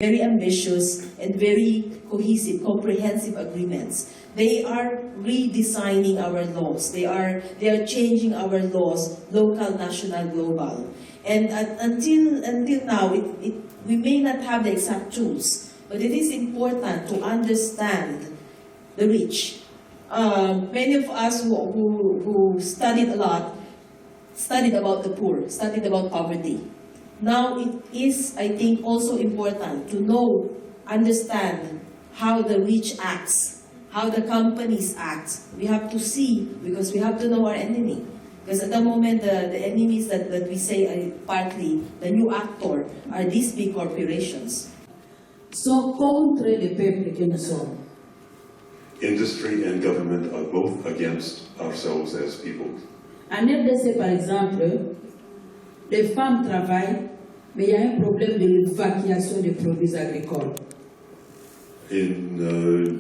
very ambitious and very cohesive, comprehensive agreements. They are redesigning our laws. They are changing our laws, local, national, global. And until now, we may not have the exact tools, but it is important to understand the reach. Many of us who studied a lot, studied about the poor, studied about poverty. Now it is, I think, also important to know, understand how the rich acts, how the companies act. We have to see, because we have to know our enemy. Because at the moment, the enemies that we say are partly the new actor are these big corporations. Sont contre les peuples que nous sommes. Industry and government are both against ourselves as people. En RDC, par exemple, les femmes travaillent, mais il y a un problème de l'évacuation des produits agricoles. In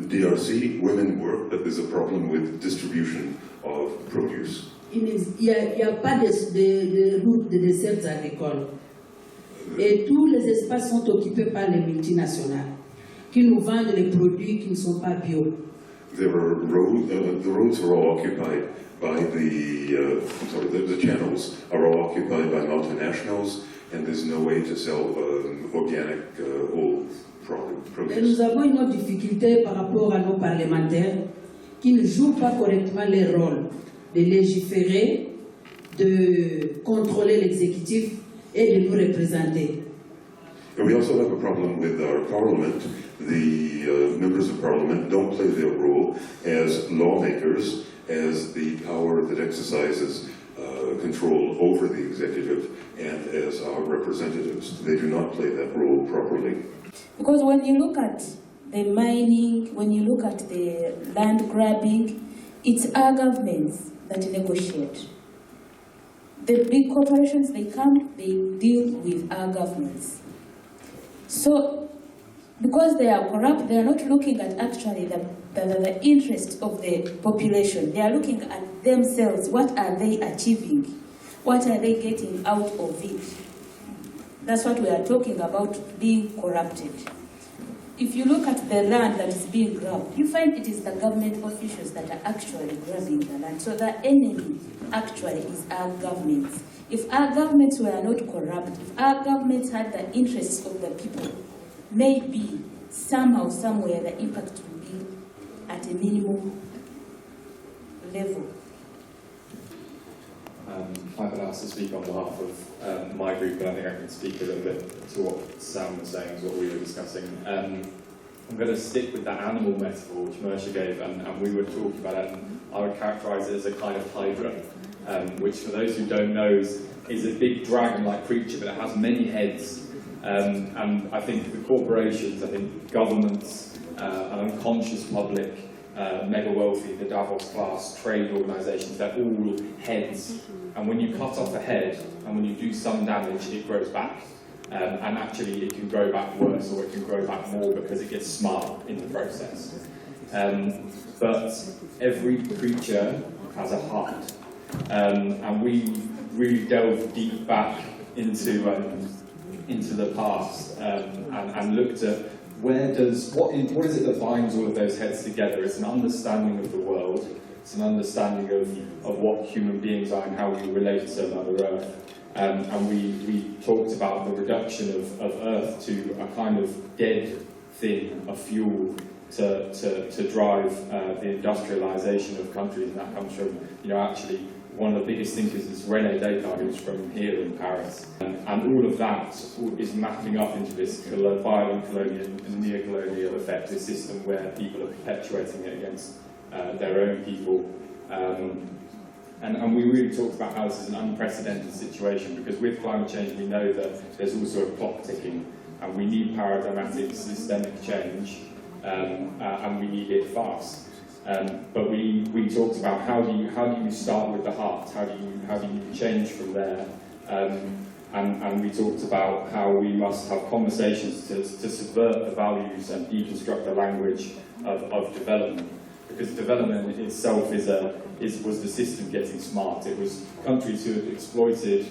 DRC, women work, but there's a problem with distribution of produce. Il n'y a pas de route de desserts agricoles. Et tous les espaces sont occupés par les multinationales qui nous vendent les produits qui ne sont pas bio. The roads are all occupied by the channels are all occupied by multinationals, and there's no way to sell organic whole produce. Et nous avons une autre difficulté par rapport à nos parlementaires qui ne jouent pas correctement leur rôle de légiférer, de contrôler l'exécutif et de nous représenter. And we also have a problem with our parliament. The members of parliament don't play their role as lawmakers, as the power that exercises control over the executive, and as our representatives. They do not play that role properly. Because when you look at the mining, when you look at the land grabbing, it's our governments that negotiate. The big corporations, they come, they deal with our governments. So, because they are corrupt, they are not looking at actually the interests of the population. They are looking at themselves. What are they achieving? What are they getting out of it? That's what we are talking about, being corrupted. If you look at the land that is being grabbed, you find it is the government officials that are actually grabbing the land. So the enemy actually is our governments. If our governments were not corrupt, if our governments had the interests of the people, maybe somehow, somewhere, the impact will be at a minimum level. I've been asked to speak on behalf of my group, but I think I can speak a little bit to what Sam was saying, is what we were discussing. I'm going to stick with that animal metaphor which Mersha gave, and we were talking about it, and I would characterise it as a kind of hydra, which for those who don't know is a big dragon-like creature, but it has many heads. And I think the corporations, I think governments, an unconscious public, mega wealthy, the Davos class, trade organisations, they're all heads. And when you cut off a head, and when you do some damage, it grows back. And actually it can grow back worse, or it can grow back more because it gets smart in the process. But every creature has a heart. And we really delve deep back into the past and looked at what is it that binds all of those heads together. It's an understanding of the world, it's an understanding of what human beings are and how we relate to Mother Earth. And we talked about the reduction of Earth to a kind of dead thing, a fuel to drive the industrialization of countries, and that comes from, actually, one of the biggest thinkers is René Descartes, who's from here in Paris. And all of that is mapping up into this violent colonial and neo-colonial effect, this system where people are perpetuating it against their own people. And we really talked about how this is an unprecedented situation, because with climate change we know that there's also a clock ticking, and we need paradigmatic systemic change, and we need it fast. But we talked about how do you start with the heart? How do you change from there? And we talked about how we must have conversations to subvert the values and deconstruct the language of development, because development itself was the system getting smart. It was countries who had exploited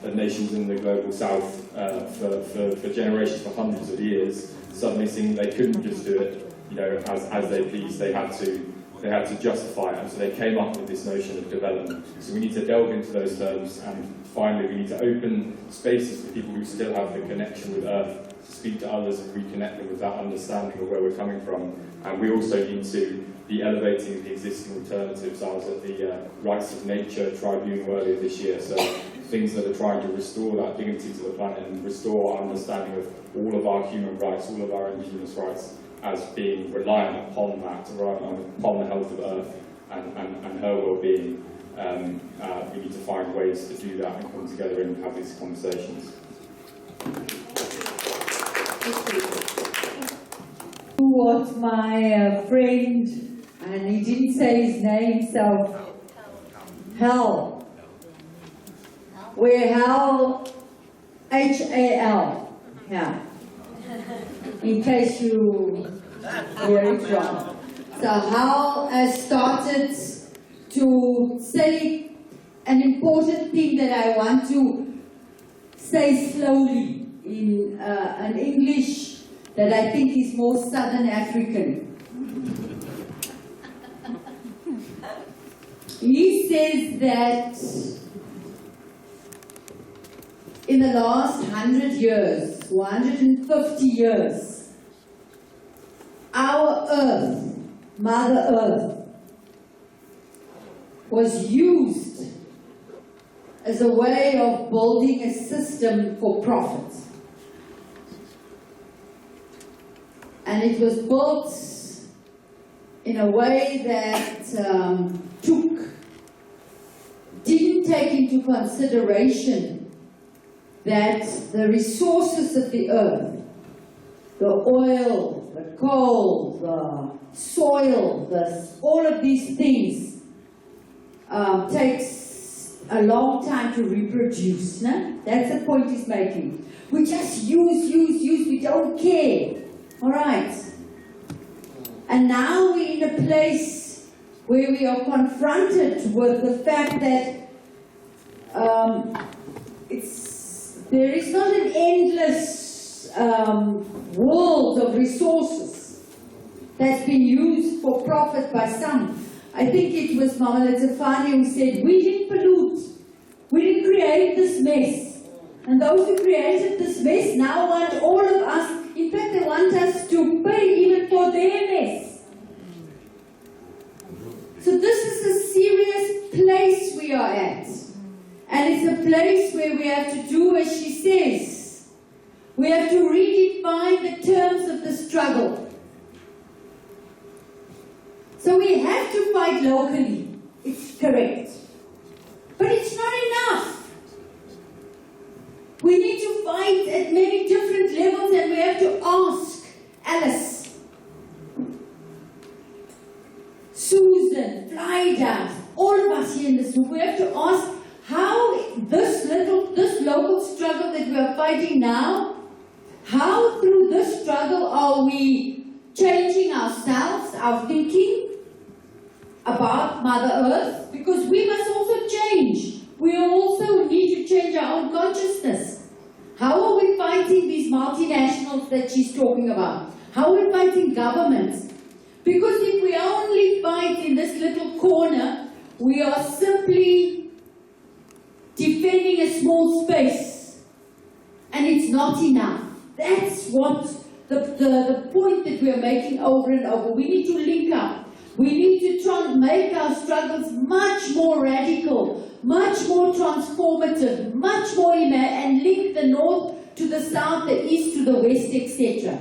the nations in the global south for generations, for hundreds of years, suddenly seeing they couldn't just do it, you know, as they pleased. They had to justify it, and so they came up with this notion of development. So we need to delve into those terms, and finally we need to open spaces for people who still have the connection with Earth to speak to others and reconnect them with that understanding of where we're coming from. And we also need to be elevating the existing alternatives. I was at the Rights of Nature Tribunal earlier this year, so things that are trying to restore that dignity to the planet and restore our understanding of all of our human rights, all of our indigenous rights, as being reliant upon that, upon the health of Earth and her well-being. We need to find ways to do that and come together and have these conversations. What my friend, and he didn't say his name, so Hal, where Hal, H-A-L, yeah, in case you hear it wrong. So Hal has started to say an important thing that I want to say slowly in an English that I think is more Southern African. He says that in the last 100 years, 150 years, our Earth, Mother Earth, was used as a way of building a system for profit. And it was built in a way that didn't take into consideration that the resources of the earth, the oil, the coal, the soil, all of these things takes a long time to reproduce. No? That's the point he's making. We just use, we don't care. All right. And now we're in a place where we are confronted with the fact that there is not an endless world of resources that's been used for profit by some. I think it was Mama Letefani who said, we didn't pollute, we didn't create this mess. And those who created this mess now want all of us. In fact, they want us to pay even for their mess. So this is a serious place we are at. And it's a place where we have to do as she says. We have to redefine the terms of the struggle. So we have to fight locally. It's correct. But it's not enough. We need to fight at many different levels, and we have to ask Alice, Susan, Flyda, all of us here in this room, we have to ask how this local struggle that we are fighting now, how through this struggle are we changing ourselves, our thinking about Mother Earth? Because we must also change. We also need to change our own consciousness. How are we fighting these multinationals that she's talking about? How are we fighting governments? Because if we only fight in this little corner, we are simply defending a small space. And it's not enough. That's what the point that we are making over and over. We need to link up. We need to try and make our struggles much more radical, much more transformative, much more and link the north to the south, the east to the west, etc.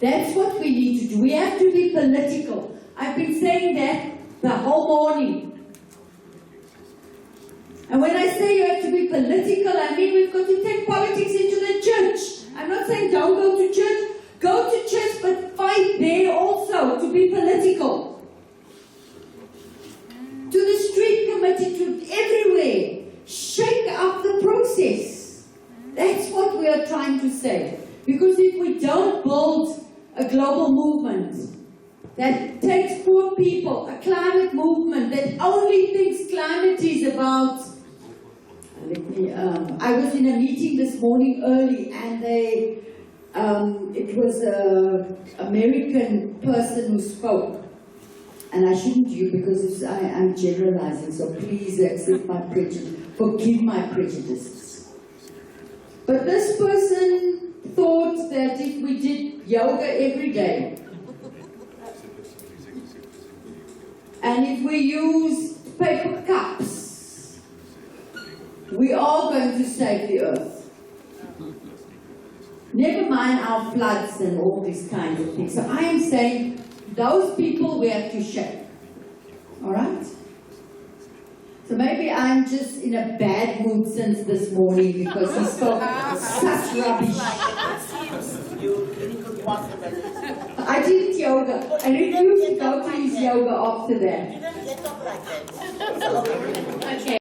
That's what we need to do. We have to be political. I've been saying that the whole morning. And when I say you have to be political, I mean we've got to take politics into the church. I'm not saying don't go to church. Go to church, but fight there also to be political. To the street committee, to everywhere. Shake up the process. That's what we are trying to say. Because if we don't build a global movement that takes poor people, a climate movement that only thinks climate is about I was in a meeting this morning early, and it was an American person who spoke. And I shouldn't do because I'm generalizing, so please accept my prejudice, forgive my prejudices. But this person thought that if we did yoga every day, and if we use paper cups, we are going to save the earth. Never mind our floods and all these kinds of things. So I am saying those people we have to shake. All right? So maybe I'm just in a bad mood since this morning because he spoke such rubbish. I did yoga. I refused to go to his yoga after that. You didn't get up like that. Okay.